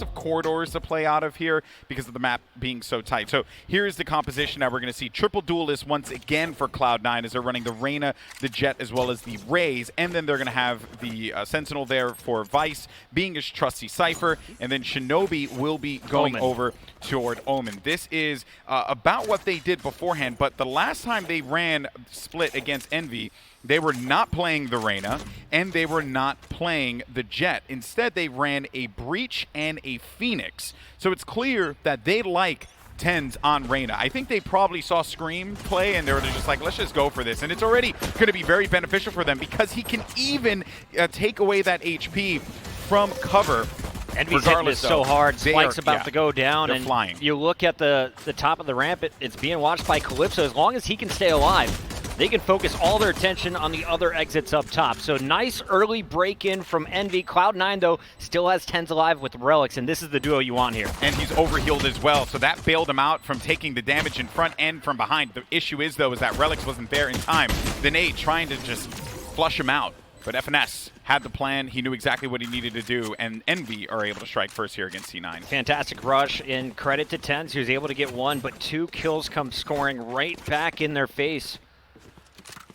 of corridors to play out of here because of the map being so tight. So here's the composition that we're going to see. Triple duelists once again for Cloud9 as they're running the Reyna, the Jet, as well as the Raze, and then they're going to have the Sentinel there for Vice being his trusty Cypher, and then Shinobi will be going over toward Omen. This is about what they did beforehand, but the last time they ran split against Envy, they were not playing the Reyna, and they were not playing the Jet. Instead, they ran a Breach and a Phoenix. So it's clear that they like TenZ on Reyna. I think they probably saw Scream play, and they were just like, let's just go for this. And it's already going to be very beneficial for them because he can even take away that HP from cover. Envy's hitting this so hard. Spike's about to go down, and flying. You look at the top of the ramp, it's being watched by Calypso. As long as he can stay alive, they can focus all their attention on the other exits up top. So nice early break-in from Envy. Cloud9, though, still has TenZ alive with Relics, and this is the duo you want here. And he's overhealed as well, so that bailed him out from taking the damage in front and from behind. The issue is, though, is that Relics wasn't there in time. The Nate trying to just flush him out. But FNS had the plan. He knew exactly what he needed to do, and Envy are able to strike first here against C9. Fantastic rush, and credit to TenZ, who was able to get one, but 2 kills come scoring right back in their face.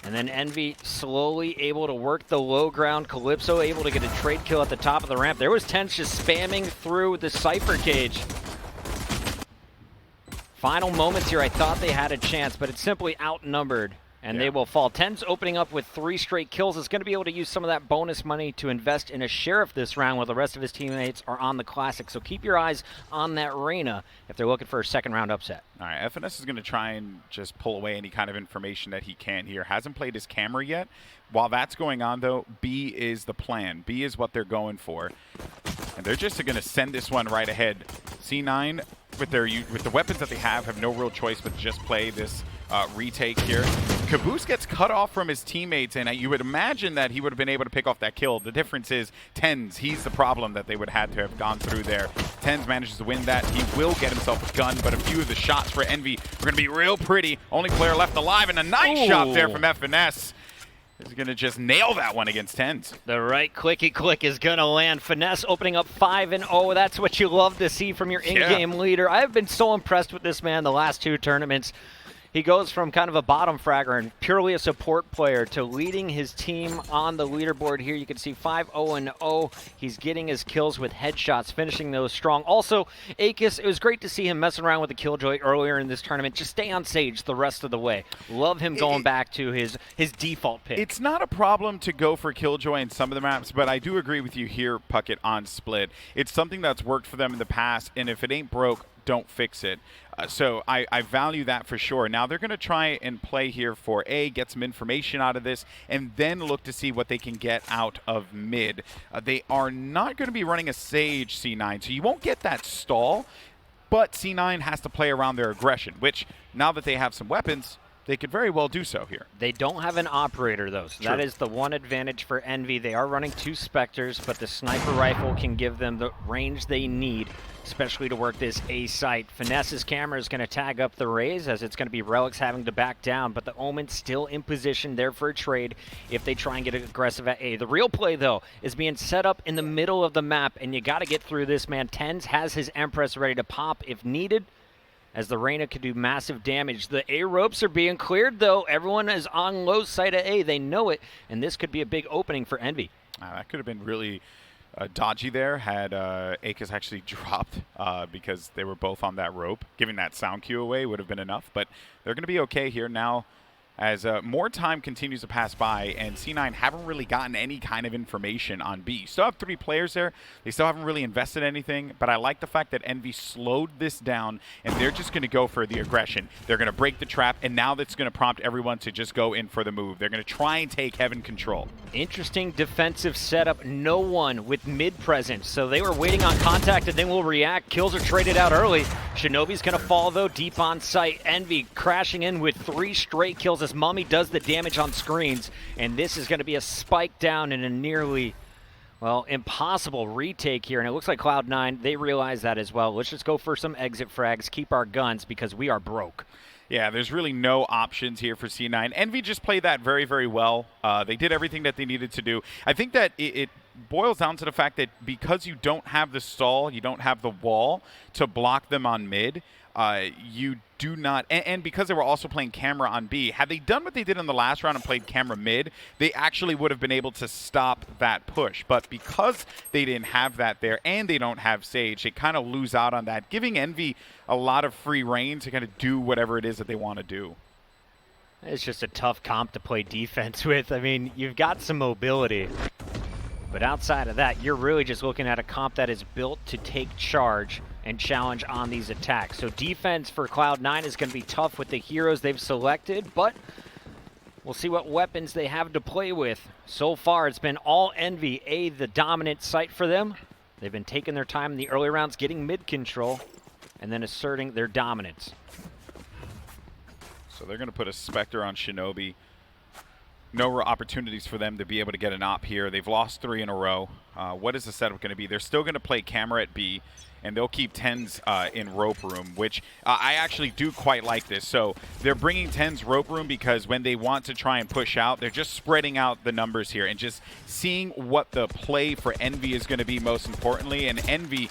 And then Envy slowly able to work the low ground. Calypso able to get a trade kill at the top of the ramp. There was TenZ just spamming through the Cypher cage. Final moments here, I thought they had a chance, but it's simply outnumbered. And they will fall. TenZ opening up with 3 straight kills is going to be able to use some of that bonus money to invest in a Sheriff this round while the rest of his teammates are on the Classic. So keep your eyes on that Reyna if they're looking for a second round upset. All right, FNS is going to try and just pull away any kind of information that he can here. Hasn't played his camera yet. While that's going on, though, B is the plan. B is what they're going for. And they're just going to send this one right ahead. C9, with the weapons that they have no real choice but to just play this retake here. Caboose gets cut off from his teammates, and you would imagine that he would have been able to pick off that kill. The difference is TenZ. He's the problem that they would have had to have gone through there. TenZ manages to win that. He will get himself a gun, but a few of the shots for Envy are going to be real pretty. Only player left alive, and a nice shot there from FNS. Is going to just nail that one against TenZ. The right clicky click is going to land. Finesse opening up 5-0. That's what you love to see from your in-game leader. I've been so impressed with this man the last 2 tournaments. He goes from kind of a bottom fragger and purely a support player to leading his team on the leaderboard here. You can see 5-0-0. He's getting his kills with headshots, finishing those strong. Also, Akis, it was great to see him messing around with the Killjoy earlier in this tournament. Just stay on Sage the rest of the way. Love him going back to his default pick. It's not a problem to go for Killjoy in some of the maps, but I do agree with you here, Puckett, on Split. It's something that's worked for them in the past, and if it ain't broke, don't fix it. So I value that for sure. Now they're going to try and play here for get some information out of this, and then look to see what they can get out of mid. They are not going to be running a Sage C9, so you won't get that stall, but C9 has to play around their aggression, which now that they have some weapons, they could very well do so here. They don't have an operator, though, so that is the one advantage for Envy. They are running 2 Spectres, but the sniper rifle can give them the range they need, especially to work this A site. Finesse's camera is going to tag up the Raze, as it's going to be Relics having to back down, but the Omen's still in position there for a trade if they try and get aggressive at A. The real play, though, is being set up in the middle of the map, and you got to get through this, man. TenZ has his Empress ready to pop if needed, as the Reyna could do massive damage. The A ropes are being cleared, though. Everyone is on low side of A. They know it, and this could be a big opening for Envy. That could have been really dodgy there had Akis actually dropped because they were both on that rope. Giving that sound cue away would have been enough, but they're going to be okay here now. As more time continues to pass by, and C9 haven't really gotten any kind of information on B. Still have 3 players there. They still haven't really invested anything, but I like the fact that Envy slowed this down, and they're just going to go for the aggression. They're going to break the trap, and now that's going to prompt everyone to just go in for the move. They're going to try and take Heaven control. Interesting defensive setup. No one with mid presence, so they were waiting on contact, and then will react. Kills are traded out early. Shinobi's going to fall, though, deep on site. Envy crashing in with 3 straight kills as Mummy does the damage on screens, and this is going to be a spike down in a nearly, well, impossible retake here, and it looks like Cloud9, they realize that as well. Let's just go for some exit frags, keep our guns, because we are broke. Yeah, there's really no options here for C9. Envy just played that very, very well. They did everything that they needed to do. I think that it boils down to the fact that because you don't have the stall, you don't have the wall to block them on mid, you do not, and because they were also playing camera on B, had they done what they did in the last round and played camera mid, they actually would have been able to stop that push. But because they didn't have that there and they don't have Sage, they kind of lose out on that, giving Envy a lot of free reign to kind of do whatever it is that they want to do. It's just a tough comp to play defense with. I mean, you've got some mobility, but outside of that, you're really just looking at a comp that is built to take charge and challenge on these attacks. So defense for Cloud9 is going to be tough with the heroes they've selected, but we'll see what weapons they have to play with. So far, it's been all Envy, the dominant site for them. They've been taking their time in the early rounds, getting mid control, and then asserting their dominance. So they're going to put a Spectre on Shinobi. No real opportunities for them to be able to get an op here. They've lost 3 in a row. What is the setup going to be? They're still going to play camera at B, and they'll keep TenZ in rope room, which I actually do quite like this. So they're bringing TenZ rope room because when they want to try and push out, they're just spreading out the numbers here and just seeing what the play for Envy is going to be most importantly. And Envy,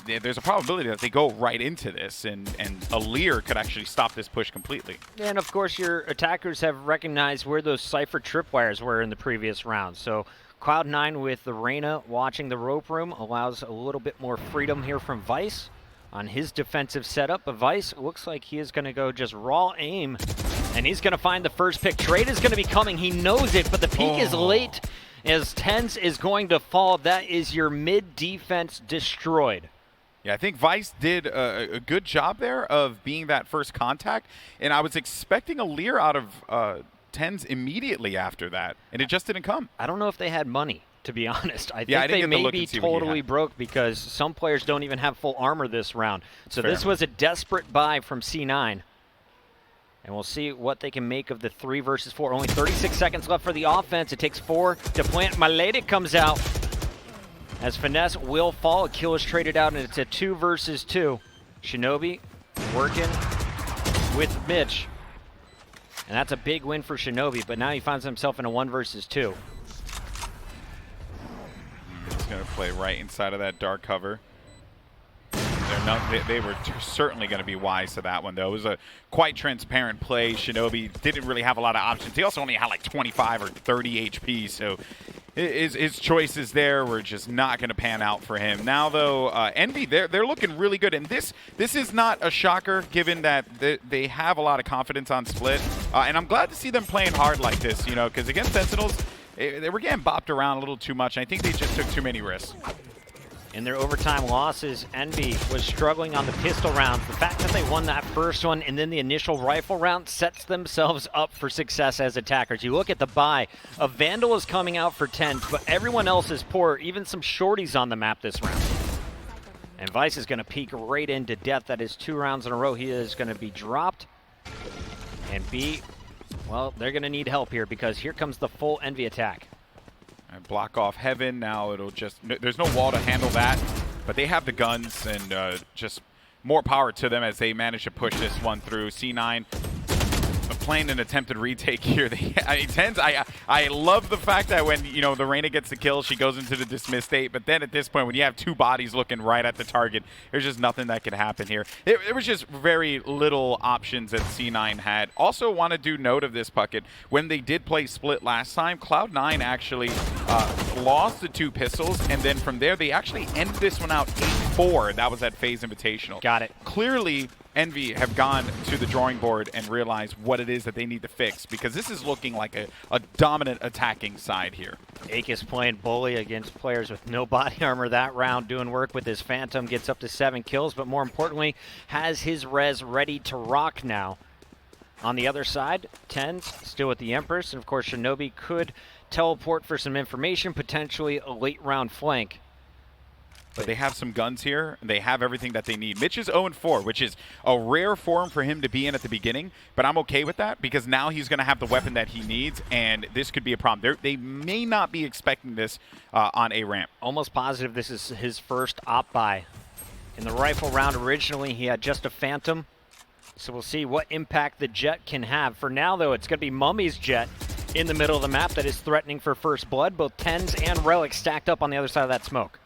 there's a probability that they go right into this, and Alir could actually stop this push completely. And of course, your attackers have recognized where those Cypher tripwires were in the previous round. So Cloud9 with the Reyna watching the rope room allows a little bit more freedom here from Vice on his defensive setup. But Vice looks like he is going to go just raw aim, and he's going to find the first pick. Trade is going to be coming. He knows it, but the peek is late as TenZ is going to fall. That is your mid defense destroyed. Yeah, I think Vice did a good job there of being that first contact, and I was expecting a Lear out of TenZ immediately after that, and it just didn't come. I don't know if they had money, to be honest. I Yeah, think they may be totally broke because some players don't even have full armor this round. So this was a desperate buy from C9. And we'll see what they can make of the 3 versus 4. Only 36 seconds left for the offense. It takes 4 to plant. Maledic comes out as Finesse will fall. A kill is traded out, and it's a 2 versus 2. Shinobi working with Mitch. And that's a big win for Shinobi, but now he finds himself in a 1 versus 2. He's going to play right inside of that dark cover. They were certainly going to be wise to that one, though. It was a quite transparent play. Shinobi didn't really have a lot of options. He also only had like 25 or 30 HP, so his choices there were just not going to pan out for him. Now, though, Envy, they're looking really good, and this is not a shocker given that they have a lot of confidence on split. And I'm glad to see them playing hard like this, you know, because against Sentinels, they were getting bopped around a little too much, and I think they just took too many risks. In their overtime losses, Envy was struggling on the pistol rounds. The fact that they won that first one and then the initial rifle round sets themselves up for success as attackers. You look at the buy, a Vandal is coming out for TenZ, but everyone else is poor, even some shorties on the map this round. And Vice is going to peek right into death. That is 2 rounds in a row. He is going to be dropped. And B, well, they're going to need help here because here comes the full Envy attack. And block off Heaven. Now it'll just, there's no wall to handle that, but they have the guns, and just more power to them as they manage to push this one through. C9 playing an attempted retake here. I love the fact that when, you know, the Reyna gets the kill, she goes into the dismiss state, but then at this point, when you have 2 bodies looking right at the target, there's just nothing that could happen here. It was just very little options that C9 had. Also want to do note of this, Puckett, when they did play split last time, Cloud9 actually lost the 2 pistols, and then from there, they actually ended this one out 8-4. That was at FaZe Invitational. Got it. Clearly, Envy have gone to the drawing board and realized what it is that they need to fix, because this is looking like a dominant attacking side here. Akis playing bully against players with no body armor that round, doing work with his Phantom, gets up to 7 kills, but more importantly, has his res ready to rock now. On the other side, TenZ still with the Empress, and of course Shinobi could teleport for some information, potentially a late round flank. But they have some guns here, and they have everything that they need. Mitch is 0-4, which is a rare form for him to be in at the beginning, but I'm okay with that because now he's going to have the weapon that he needs, and this could be a problem. They may not be expecting this on a ramp. Almost positive this is his first op buy. In the rifle round originally, he had just a Phantom, so we'll see what impact the Jet can have. For now, though, it's going to be Mummy's Jet. in the middle of the map that is threatening for first blood. Both Tens and Relics stacked up on the other side of that smoke.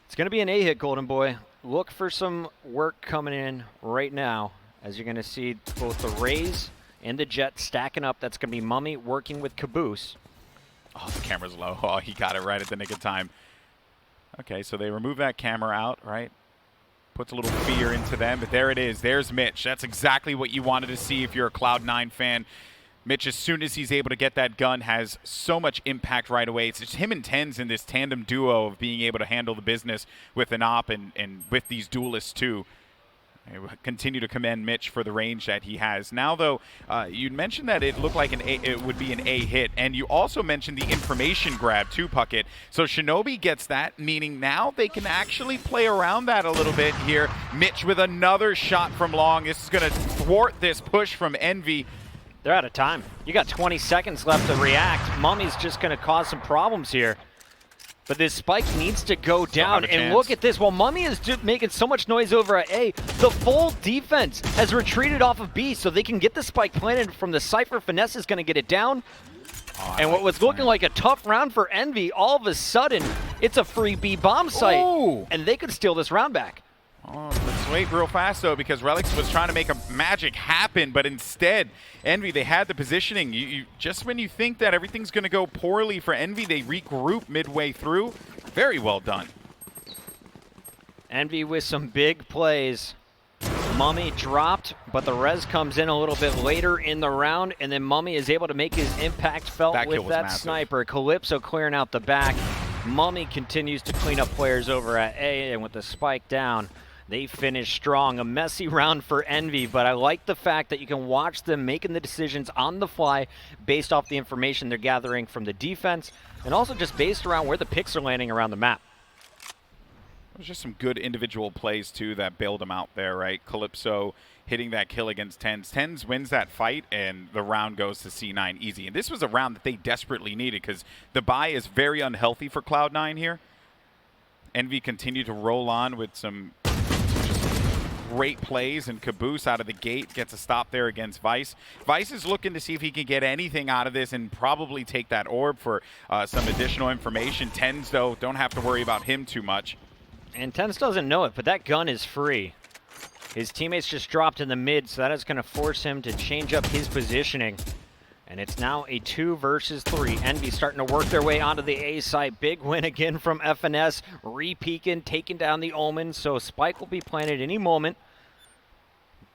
It's going to be an A hit, Golden Boy. Look for some work coming in right now, as you're going to see both the Rays and the Jet stacking up. That's going to be Mummy working with Caboose. Oh, the camera's low. Oh, he got it right at the nick of time. Okay, so they remove that camera out, right? Puts a little fear into them, but there it is. There's Mitch. That's exactly what you wanted to see if you're a Cloud9 fan. Mitch, as soon as he's able to get that gun, has so much impact right away. It's just him and Tens in this tandem duo of being able to handle the business with an op and with these duelists too. I continue to commend Mitch for the range that he has. Now, though, you mentioned that it looked like it would be an A hit, and you also mentioned the information grab too, Puckett. So Shinobi gets that, meaning now they can actually play around that a little bit here. Mitch with another shot from long. This is going to thwart this push from Envy. They're out of time. You got 20 seconds left to react. Mummy's just going to cause some problems here. But this spike needs to go down. And look at this. While Mummy is making so much noise over at A, the full defense has retreated off of B so they can get the spike planted from the Cypher. Finesse is going to get it down. And what was looking like a tough round for Envy, all of a sudden, it's a free B bomb site. Ooh. And they could steal this round back. Oh, let's wait real fast, though, because Relics was trying to make a magic happen, but instead, Envy, they had the positioning. You just when you think that everything's going to go poorly for Envy, they regroup midway through. Very well done. Envy with some big plays. Mummy dropped, but the res comes in a little bit later in the round, and then Mummy is able to make his impact felt with that sniper. Calypso clearing out the back. Mummy continues to clean up players over at A, and with the spike down, they finish strong. A messy round for Envy, but I like the fact that you can watch them making the decisions on the fly based off the information they're gathering from the defense, and also just based around where the picks are landing around the map. There's just some good individual plays, too, that bailed him out there, right? Calypso hitting that kill against Tens. Tens wins that fight, and the round goes to C9 easy. And this was a round that they desperately needed because the buy is very unhealthy for Cloud9 here. Envy continued to roll on with some great plays, and Caboose out of the gate gets a stop there against Vice. Vice is looking to see if he can get anything out of this and probably take that orb for some additional information. Tens, though, don't have to worry about him too much. And Tens doesn't know it, but that gun is free. His teammates just dropped in the mid, so that is going to force him to change up his positioning. And it's now a 2 versus 3. Envy starting to work their way onto the A site. Big win again from FNS. Re-peeking, taking down the Omen. So Spike will be planted any moment.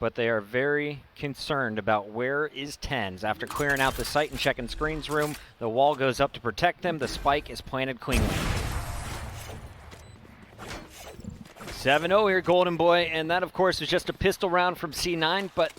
But they are very concerned about where is Tens. After clearing out the site and checking screens room, the wall goes up to protect them. The Spike is planted cleanly. 7-0 here, Golden Boy, and that, of course, is just a pistol round from C9, but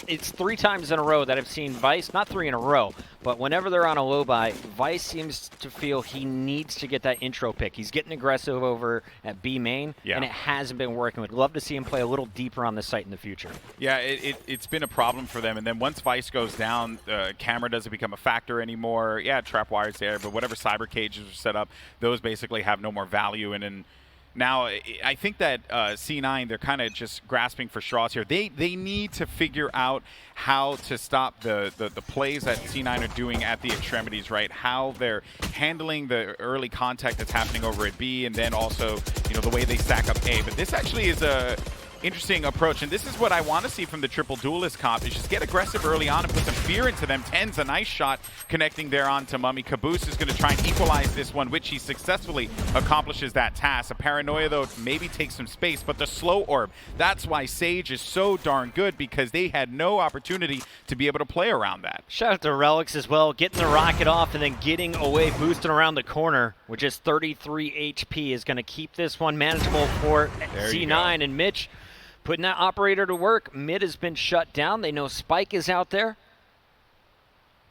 it's 3 times in a row that I've seen Vice, not 3 in a row, but whenever they're on a low buy, Vice seems to feel he needs to get that intro pick. He's getting aggressive over at B main, and it hasn't been working. Would love to see him play a little deeper on the site in the future. Yeah, it's been a problem for them, and then once Vice goes down, camera doesn't become a factor anymore. Yeah, trap wire's there, but whatever cyber cages are set up, those basically have no more value, and now, I think that C9, they're kind of just grasping for straws here. They need to figure out how to stop the plays that C9 are doing at the extremities, right? How they're handling the early contact that's happening over at B, and then also, the way they stack up A. But this actually is a interesting approach, and this is what I want to see from the triple duelist comp, is just get aggressive early on and put some fear into them. Tens, a nice shot connecting there onto Mummy. Caboose is going to try and equalize this one, which he successfully accomplishes that task. A Paranoia, though, maybe takes some space, but the slow orb, that's why Sage is so darn good, because they had no opportunity to be able to play around that. Shout out to Relics as well, getting the rocket off and then getting away, boosting around the corner, with just 33 HP is going to keep this one manageable for C9. And Mitch putting that operator to work. Mid has been shut down. They know Spike is out there.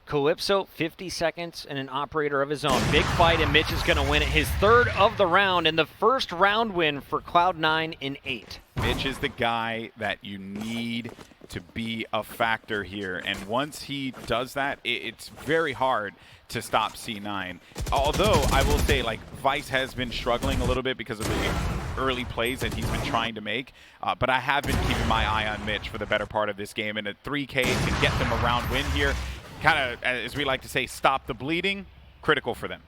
Calypso, 50 seconds and an operator of his own. Big fight, and Mitch is going to win it. His 3rd of the round, and the first round win for Cloud9 in 8. Mitch is the guy that you need to be a factor here, and once he does that, it's very hard to stop C9. Although, I will say, Vice has been struggling a little bit because of the early plays that he's been trying to make, but I have been keeping my eye on Mitch for the better part of this game, and a 3K to get them a round win here. kind of, as we like to say, stop the bleeding, critical for them.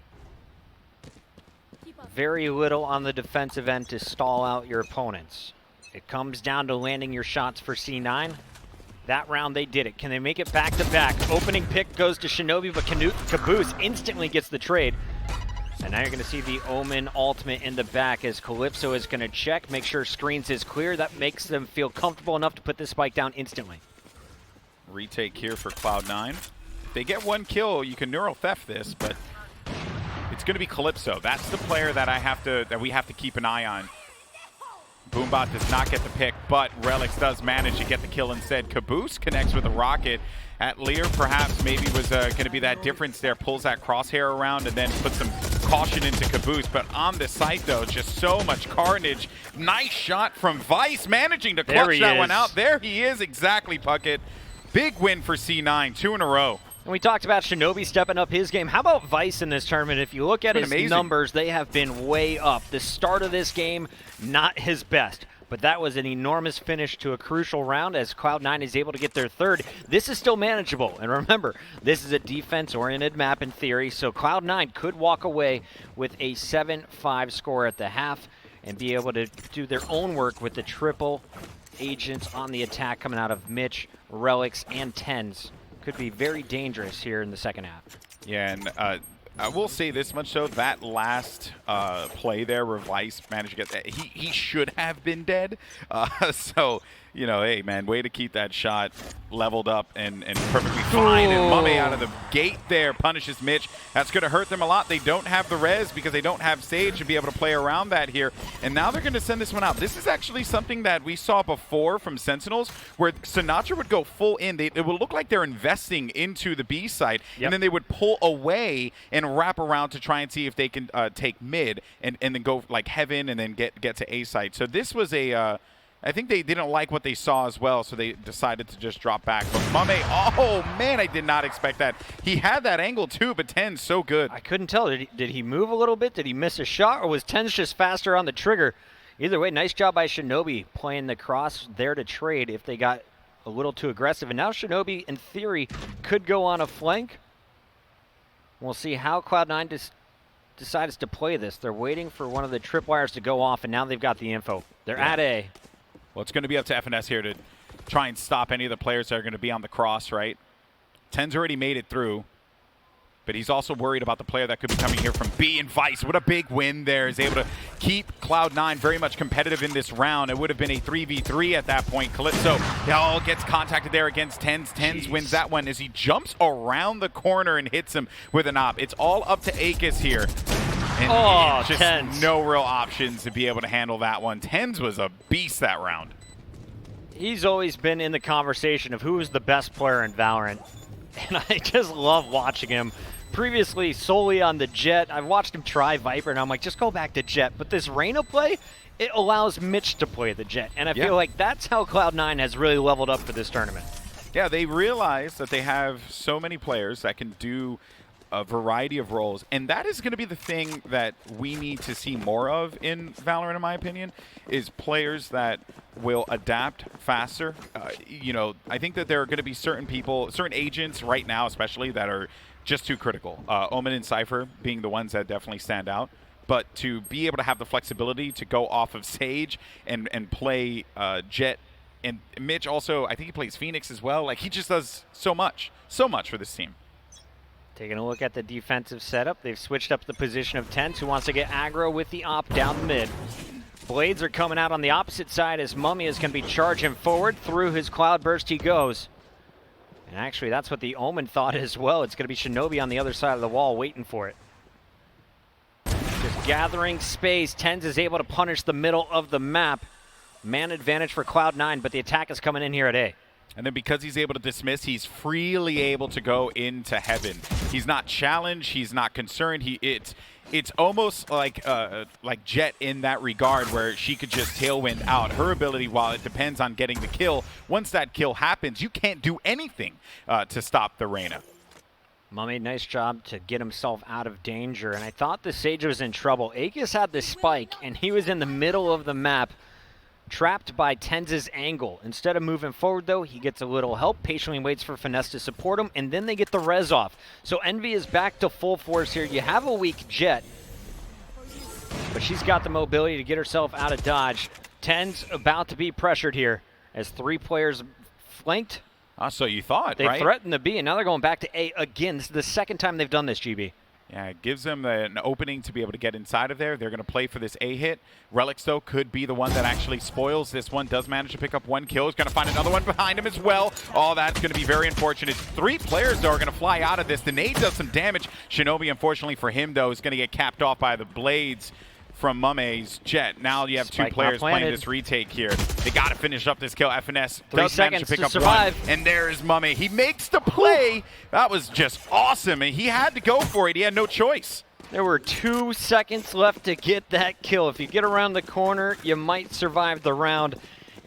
Very little on the defensive end to stall out your opponents. It comes down to landing your shots for C9. That round they did it. Can they make it back to back? Opening pick goes to Shinobi, but Caboose instantly gets the trade. And now you're going to see the Omen ultimate in the back as Calypso is going to check, make sure screens is clear. That makes them feel comfortable enough to put this spike down instantly. Retake here for Cloud9. If they get one kill, you can neural theft this, but it's going to be Calypso. That's the player that we have to keep an eye on. Boombot does not get the pick, but Relix does manage to get the kill instead. Caboose connects with a rocket. At Lear, perhaps maybe was going to be that difference there. Pulls that crosshair around and then puts some caution into Caboose. But on the site, though, just so much carnage. Nice shot from Vice, managing to clutch that one out. There he is, exactly, Puckett. Big win for C9, 2 in a row. And we talked about Shinobi stepping up his game. How about Vice in this tournament? If you look at his numbers, they have been way up. The start of this game, not his best. But that was an enormous finish to a crucial round as Cloud9 is able to get their third. This is still manageable. And remember, this is a defense-oriented map in theory, so Cloud9 could walk away with a 7-5 score at the half and be able to do their own work with the triple agents on the attack coming out of Mitch, Relix, and Tens. Could be very dangerous here in the second half. Yeah, and I will say this much so, that last play there where Vice managed to get that, he should have been dead. So, you know, hey, man, way to keep that shot leveled up and perfectly fine. And Mame out of the gate there punishes Mitch. That's going to hurt them a lot. They don't have the res because they don't have Sage to be able to play around that here. And now they're going to send this one out. This is actually something that we saw before from Sentinels, where Sinatra would go full in. It would look like they're investing into the B site, and then they would pull away and wrap around to try and see if they can take mid and then go like heaven and then get to A site. So this was a I think they didn't like what they saw as well, so they decided to just drop back. But Mame, oh man, I did not expect that. He had that angle too, but Ten's so good. I couldn't tell. Did he move a little bit? Did he miss a shot? Or was Ten's just faster on the trigger? Either way, nice job by Shinobi playing the cross there to trade if they got a little too aggressive. And now Shinobi, in theory, could go on a flank. We'll see how Cloud9 decides to play this. They're waiting for one of the tripwires to go off, and now they've got the info. They're at A. Well, it's going to be up to FNS here to try and stop any of the players that are going to be on the cross, right? Ten's already made it through, but he's also worried about the player that could be coming here from B. And Vice, what a big win there. Is able to keep Cloud9 very much competitive in this round. It would have been a 3v3 at that point. Calypso gets contacted there against Tens. Tens wins that one as he jumps around the corner and hits him with an op. It's all up to Akis here. And just Tens. No real options to be able to handle that one. Tens was a beast that round. He's always been in the conversation of who is the best player in Valorant. And I just love watching him. Previously, solely on the Jet. I've watched him try Viper, and I'm like, just go back to Jet. But this Reyna play, it allows Mitch to play the Jet. And I feel like that's how Cloud9 has really leveled up for this tournament. Yeah, they realize that they have so many players that can do a variety of roles, and that is going to be the thing that we need to see more of in Valorant, in my opinion, is players that will adapt faster. You know, I think that there are going to be certain people, certain agents right now especially, that are just too critical. Omen and Cypher being the ones that definitely stand out. But to be able to have the flexibility to go off of Sage and play Jet, and Mitch also, I think he plays Phoenix as well. Like, he just does so much for this team. Taking a look at the defensive setup, they've switched up the position of Tens, who wants to get aggro with the op down the mid. Blades are coming out on the opposite side as Mummy is going to be charging forward. Through his cloud burst he goes. And actually, that's what the Omen thought as well. It's going to be Shinobi on the other side of the wall waiting for it. Just gathering space. Tens is able to punish the middle of the map. Man advantage for Cloud9, but the attack is coming in here at A. And then because he's able to dismiss, he's freely able to go into heaven. He's not challenged. He's not concerned. It's almost like Jet in that regard, where she could just tailwind out. Her ability, while it depends on getting the kill, once that kill happens, you can't do anything to stop the Reyna. Mummy, nice job to get himself out of danger. And I thought the Sage was in trouble. Akis had the spike, and he was in the middle of the map. trapped by Tenz's angle. Instead of moving forward, though, he gets a little help, patiently waits for Finesse to support him, and then they get the res off. So Envy is back to full force here. You have a weak Jet, but she's got the mobility to get herself out of dodge. Tenz about to be pressured here as 3 players flanked. So you thought, they right? threatened the B, and now they're going back to A again. This is the second time they've done this, GB. Yeah, it gives them an opening to be able to get inside of there. They're going to play for this A hit. Relics, though, could be the one that actually spoils this one. Does manage to pick up 1 kill. He's going to find another one behind him as well. Oh, that's going to be very unfortunate. 3 players, though, are going to fly out of this. The nade does some damage. Shinobi, unfortunately for him, though, is going to get capped off by the blades from Mume's Jet. Now you have Spike 2 players playing this retake here. They got to finish up this kill. FNS 3 does manage to seconds pick to up survive. 1. And there's Mume. He makes the play. That was just awesome. And he had to go for it. He had no choice. There were 2 seconds left to get that kill. If you get around the corner, you might survive the round.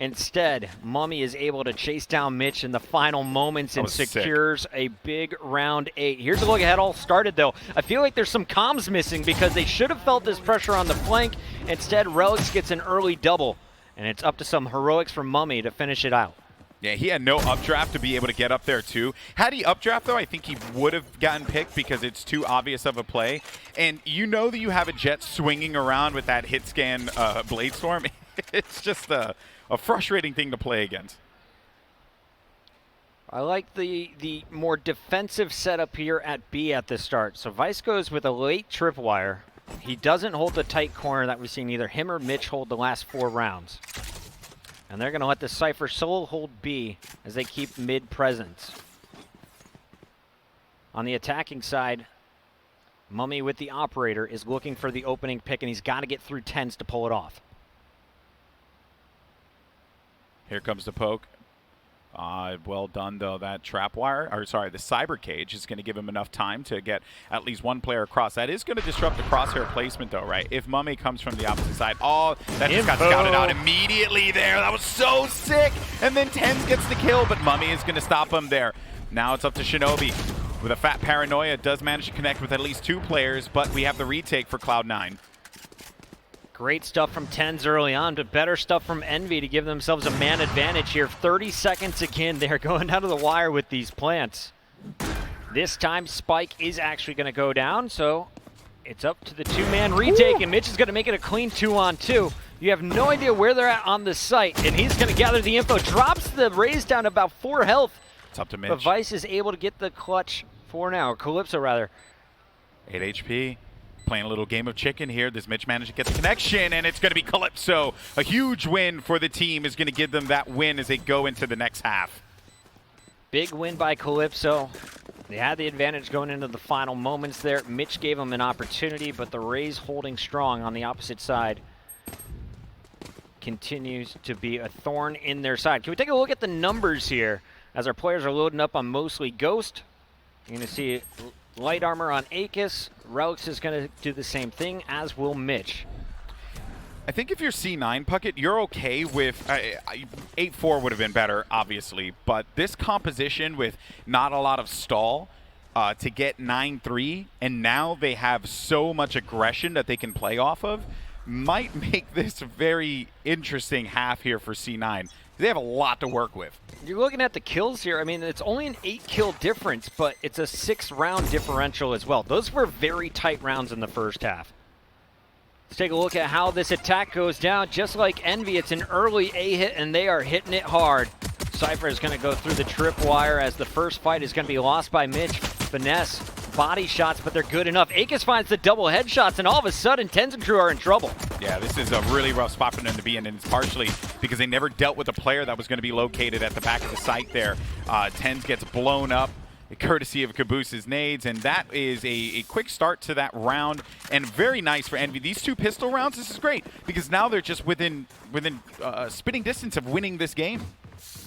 Instead, Mummy is able to chase down Mitch in the final moments and secures a big round 8. Here's a look ahead. All started, though. I feel like there's some comms missing because they should have felt this pressure on the flank. Instead, Relics gets an early double, and it's up to some heroics from Mummy to finish it out. Yeah, he had no updraft to be able to get up there, too. Had he updraft, though, I think he would have gotten picked because it's too obvious of a play. And you know that you have a Jet swinging around with that hit scan Blade Storm. It's just a frustrating thing to play against. I like the more defensive setup here at B at the start. So Vice goes with a late tripwire. He doesn't hold the tight corner that we've seen either him or Mitch hold the last 4 rounds. And they're going to let the Cypher solo hold B as they keep mid presence. On the attacking side, Mummy with the operator is looking for the opening pick, and he's got to get through Tenz to pull it off. Here comes the poke. Well done, though. That trap wire, or sorry, the cyber cage is going to give him enough time to get at least 1 player across. That is going to disrupt the crosshair placement, though, right? If Mummy comes from the opposite side, that just got scouted out immediately there. That was so sick. And then Tenz gets the kill, but Mummy is going to stop him there. Now it's up to Shinobi. With a fat paranoia, does manage to connect with at least 2 players, but we have the retake for Cloud9. Great stuff from Tenz early on, but better stuff from Envy to give themselves a man advantage here. 30 seconds again. They're going down to the wire with these plants. This time, Spike is actually going to go down, so it's up to the 2-man retake, and Mitch is going to make it a clean 2-on-2. You have no idea where they're at on the site, and he's going to gather the info. Drops the Raze down to about 4 health. It's up to Mitch. But Vice is able to get the clutch for now, or Calypso rather. 8 HP. Playing a little game of chicken here. Does Mitch manage to get the connection? And it's going to be Calypso. A huge win for the team is going to give them that win as they go into the next half. Big win by Calypso. They had the advantage going into the final moments there. Mitch gave them an opportunity, but the Rays holding strong on the opposite side continues to be a thorn in their side. Can we take a look at the numbers here as our players are loading up on mostly Ghost? You're going to see light armor on Aegis. Relics is going to do the same thing, as will Mitch. I think if you're C9, Puckett, you're okay with 8-4 would have been better, obviously, but this composition with not a lot of stall to get 9-3, and now they have so much aggression that they can play off of, might make this a very interesting half here for C9. They have a lot to work with. You're looking at the kills here. I mean, it's only an 8-kill difference, but it's a 6-round differential as well. Those were very tight rounds in the first half. Let's take a look at how this attack goes down. Just like Envy, it's an early A hit, and they are hitting it hard. Cypher is going to go through the tripwire as the first fight is going to be lost by Mitch. Finesse, body shots, but they're good enough. Aegis finds the double headshots, and all of a sudden, Tenz and crew are in trouble. Yeah, this is a really rough spot for them to be in, and it's partially because they never dealt with a player that was going to be located at the back of the site there. Tenz gets blown up, courtesy of Caboose's nades, and that is a quick start to that round, and very nice for Envy. These 2 pistol rounds, this is great, because now they're just within spitting distance of winning this game.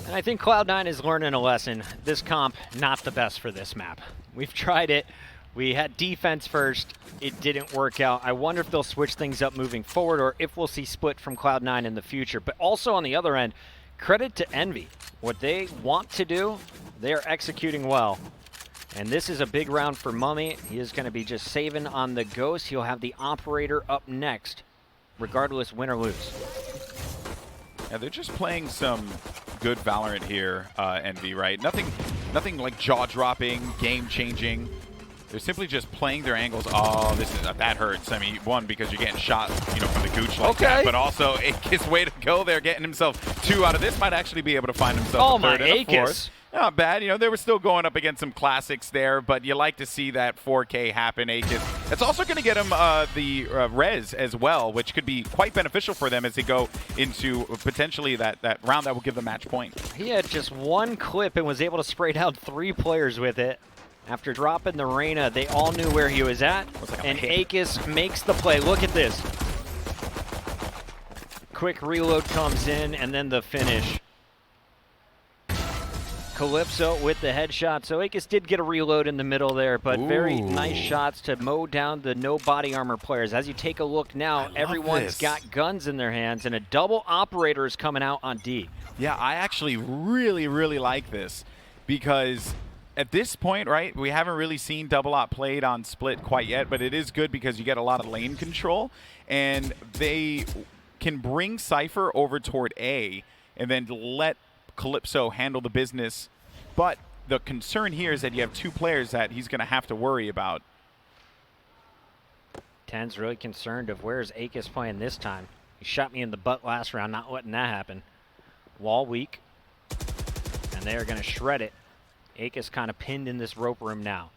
And I think Cloud9 is learning a lesson. This comp, not the best for this map. We've tried it. We had defense first. It didn't work out. I wonder if they'll switch things up moving forward, or if we'll see split from Cloud9 in the future. But also on the other end, credit to Envy. What they want to do, they are executing well. And this is a big round for Mummy. He is going to be just saving on the Ghost. He'll have the Operator up next, regardless win or lose. Yeah, they're just playing some good Valorant here, Envy, right? Nothing like jaw-dropping, game-changing. They're simply just playing their angles. Oh, that hurts. I mean, one, because you're getting shot, from the gooch like that, but also Aegis, way to go there, getting himself 2 out of this. Might actually be able to find himself a third and a fourth. Not bad. They were still going up against some classics there, but you like to see that 4K happen, Aegis. It's also going to get him the res as well, which could be quite beneficial for them as they go into potentially that round that will give the match point. He had just 1 clip and was able to spray down 3 players with it. After dropping the Reyna, they all knew where he was at, and Aegis makes the play. Look at this. Quick reload comes in, and then the finish. Calypso with the headshot. So Aegis did get a reload in the middle there, but very nice shots to mow down the no body armor players. As you take a look now, everyone's got guns in their hands, and a double operator is coming out on D. Yeah, I actually really, really like this because at this point, right, we haven't really seen double op played on split quite yet, but it is good because you get a lot of lane control, and they can bring Cypher over toward A and then let Calypso handle the business. But the concern here is that you have 2 players that he's going to have to worry about. Ten's really concerned of where's Aegis playing this time. He shot me in the butt last round, not letting that happen. Wall weak, and they're going to shred it. Aegis kind of pinned in this rope room now.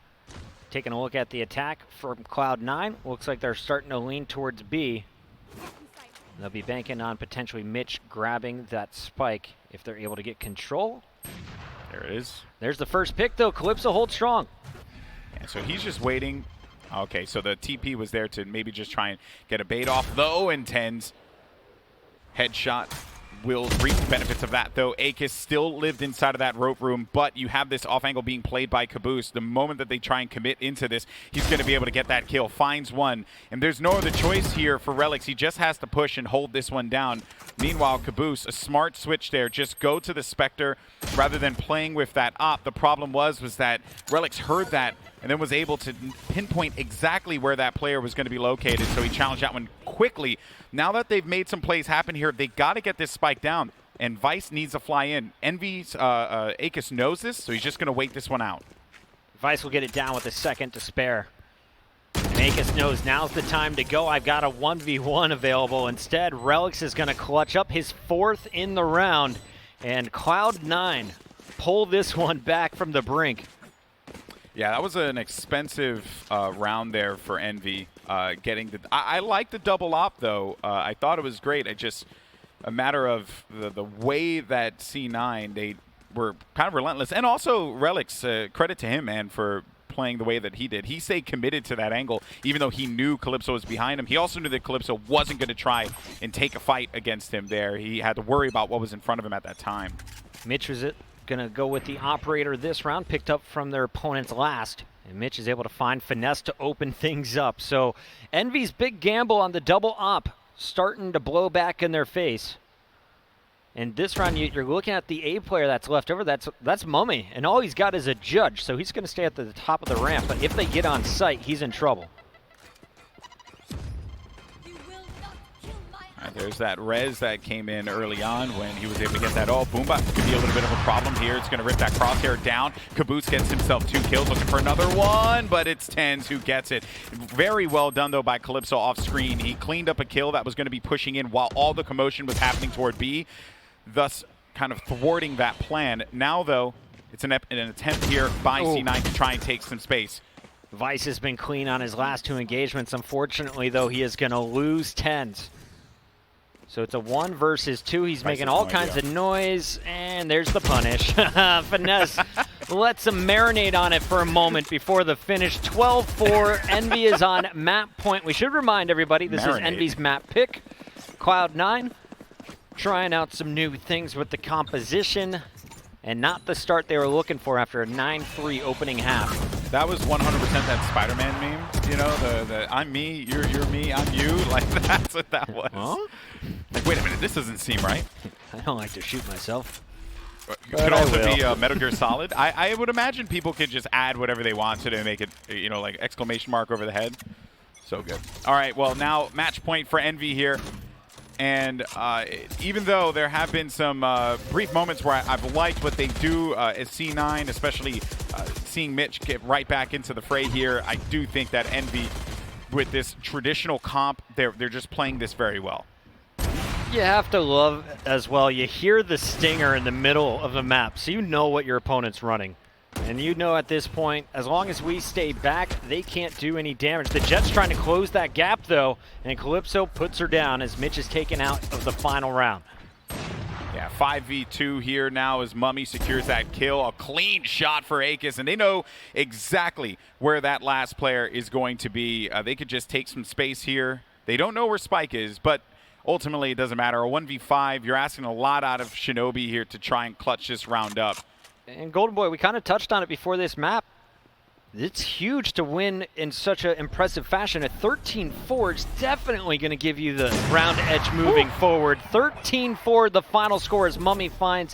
Taking a look at the attack from Cloud9, looks like they're starting to lean towards B. They'll be banking on potentially Mitch grabbing that spike if they're able to get control. There it is. There's the first pick, though. Calypso holds strong. Yeah, so he's just waiting. Okay, so the TP was there to maybe just try and get a bait off, though, and Ten's headshot will reap the benefits of that, though. Aegis still lived inside of that rope room, but you have this off angle being played by Caboose. The moment that they try and commit into this, he's going to be able to get that kill. Finds one, and there's no other choice here for Relix. He just has to push and hold this one down. Meanwhile, Caboose, a smart switch there. Just go to the Spectre rather than playing with that op. The problem was that Relix heard that and then was able to pinpoint exactly where that player was going to be located, so he challenged that one quickly. Now that they've made some plays happen here, they got to get this spike down, and Vice needs to fly in. Envy's Aegis knows this, so he's just going to wait this one out. Vice will get it down with a second to spare. And Aegis knows now's the time to go. I've got a 1v1 available. Instead, Relix is going to clutch up his 4th in the round, and Cloud9 pull this one back from the brink. Yeah, that was an expensive round there for Envy. Getting the, I like the double op though. I thought it was great. It just a matter of the way that C9 they were kind of relentless, and also Relix. Credit to him, man, for playing the way that he did. He stayed committed to that angle, even though he knew Calypso was behind him. He also knew that Calypso wasn't going to try and take a fight against him there. He had to worry about what was in front of him at that time. Mitch was going to go with the operator this round, picked up from their opponent's last. And Mitch is able to find Finesse to open things up. So Envy's big gamble on the double op starting to blow back in their face. And this round, you're looking at the A player that's left over. That's Mummy, and all he's got is a Judge, so he's going to stay at the top of the ramp. But if they get on site, he's in trouble. All right, there's that res that came in early on when he was able to get that. Oh, Boombot could be a little bit of a problem here. It's going to rip that crosshair down. Caboose gets himself 2 kills, looking for another one, but it's Tens who gets it. Very well done, though, by Calypso off screen. He cleaned up a kill that was going to be pushing in while all the commotion was happening toward B, thus kind of thwarting that plan. Now, though, it's an attempt here by C9 to try and take some space. Vice has been clean on his last 2 engagements. Unfortunately, though, he is going to lose Tens. So it's a 1 versus 2. He's making all kinds of noise, and there's the punish. Finesse lets him marinate on it for a moment before the finish. 12-4. Envy is on map point. We should remind everybody this is Envy's map pick. Cloud9 trying out some new things with the composition, and not the start they were looking for after a 9-3 opening half. That was 100% that Spider-Man meme, you know, the I'm me, you're me, I'm you, like that's what that was. Huh? Like, wait a minute, this doesn't seem right. I don't like to shoot myself. It could also be Metal Gear Solid. I would imagine people could just add whatever they want to make it, you know, like exclamation mark over the head. So good. All right, well, now match point for Envy here. And even though there have been some brief moments where I've liked what they do as C9, especially seeing Mitch get right back into the fray here, I do think that Envy, with this traditional comp, they're just playing this very well. You have to love as well, you hear the stinger in the middle of the map, so you know what your opponent's running. And you know at this point, as long as we stay back, they can't do any damage. The Jet's trying to close that gap though, and Calypso puts her down as Mitch is taken out of the final round. Yeah, 5v2 here now as Mummy secures that kill. A clean shot for Akis, and they know exactly where that last player is going to be. They could just take some space here. They don't know where Spike is, but ultimately it doesn't matter. A 1v5, you're asking a lot out of Shinobi here to try and clutch this round up. And Golden Boy, we kind of touched on it before this map. It's huge to win in such an impressive fashion. A 13-4 is definitely going to give you the round edge moving forward. 13-4, the final score as Mummy finds